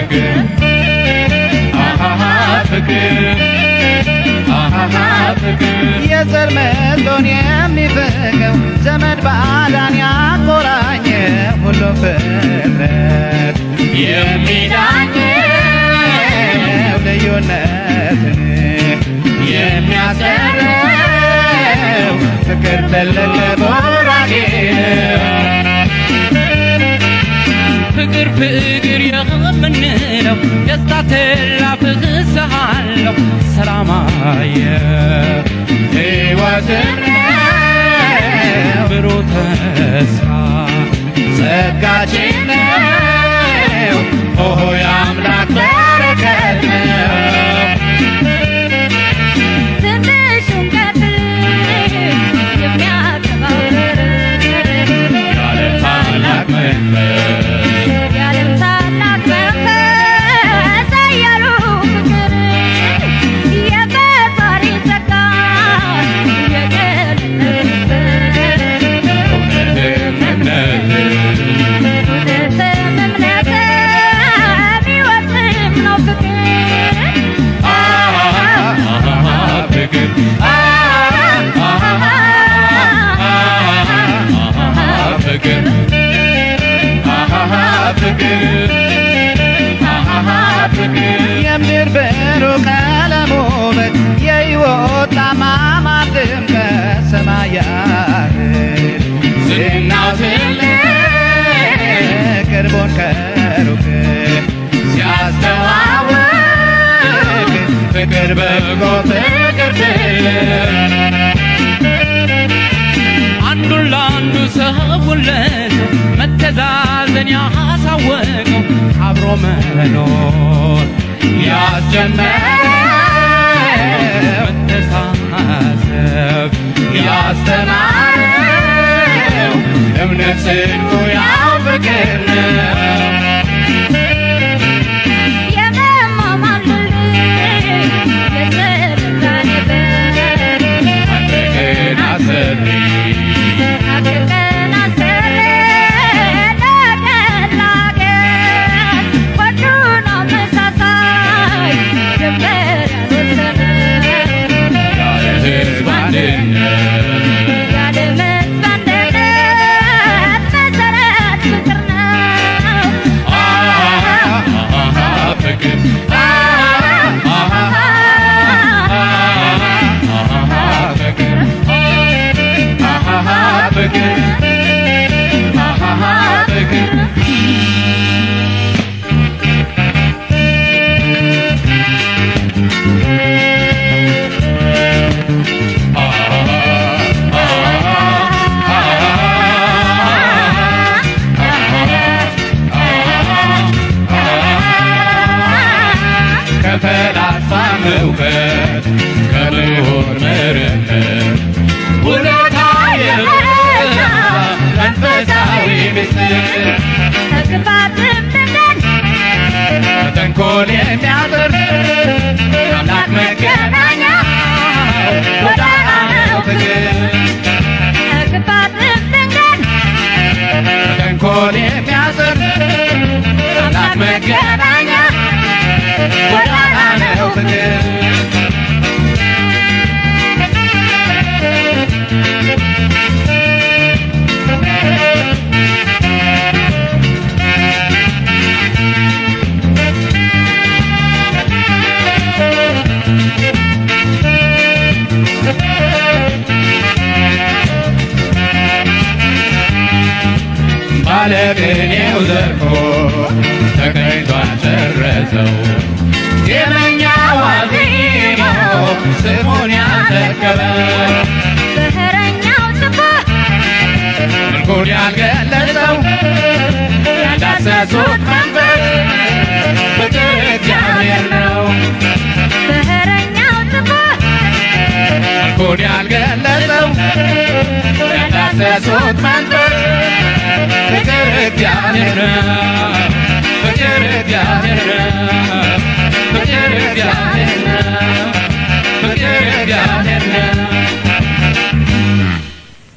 ፍቅር ፍቅር ፍቅር የዘር መሎን የሚፈገው ዘመድ ባዕዳን ያቆራኘ ሁሉ ፍጥረት የሚዳኘው ልዩነትን የሚያሰረው ፍቅር ትልቅ ቦራጌ ፍቅር ፍቅር የምንለው ደስታ ትላፍቅስሃለሁ ሰላማየ ሕይወትን ብሩህ ተስፋ ጸጋችን ነው ኦሆ የአምላክ በረከት ነው ትንሹን ቀትር የሚያከባብር የዓለም ታላቅ መንፈስ የዓለም ታላቅ መንፈስ ኃያሉ ፍቅር የፈጣሪ ጸጋ የቅንነት እውነትም እምነት ሕይወትም ነው ፍቅር ፍቅር ፍቅር ፍቅር ፍቅር የምድር ብሩህ ቀለም ውበት የሕይወት ማማር ድምቀት ሰማያት ዝናው ትልቅ ቅርቡን ከሩቅ ሲያስተዋውቅ ፍቅር በጎ ፍቅር ትልቅ አንዱን ለአንዱ ሰውን ለሰው መተዛዘን ያሳወቀው አብሮ መኖር ያስጀመረው መተሳሰብ ያስተማረው እምነት ጽድቁ ያው ፍቅር ነው የመማማር የስልጣኔ በር አድርገን አሰሪ አድርገን አሰረ ለቀላቀል ሁሉን አመሳሳይ ድንበር ያልወሰነ ያለ ሕዝብ አንድነት ያለ ሕዝብ አንድነት መሰረት ፍቅር ነው ፍቅር ፍቅር ፍቅር ከፈላስፋ እውቀት ከምሁር ምርምር ውለታ የበዛ መንፈሳዊ ምስጢር ከክፋትም ድንገት ተንኮል የሚያደርግ አምላክ መገናኛ ጎዳና ነው ፍቅር ከክፋትም ድንገት ተንኮል የሚያደርግ አምላክ መገናኛ ጎዳና ነው ፍቅር ባለቅኔው ዘርፎ ተቀኝቷን ጨረሰው ዜመኛው አዜማው ስሙን ያልዘገበ በህረኛው ጽፎ መልኩን ያልገለጸው ያዳሰሱት መንፈስ ፍቅር እግዚአብሔር ነው በህረኛው ጽፎ መልኩን ያልገለጸው ያዳሰሱት መንፈስ ፍቅር እግዚአብሔር ነው ፍቅር እግዚአብሔር ነው ፍቅር እግዚአብሔር ነው ፍቅር እግዚአብሔር ነው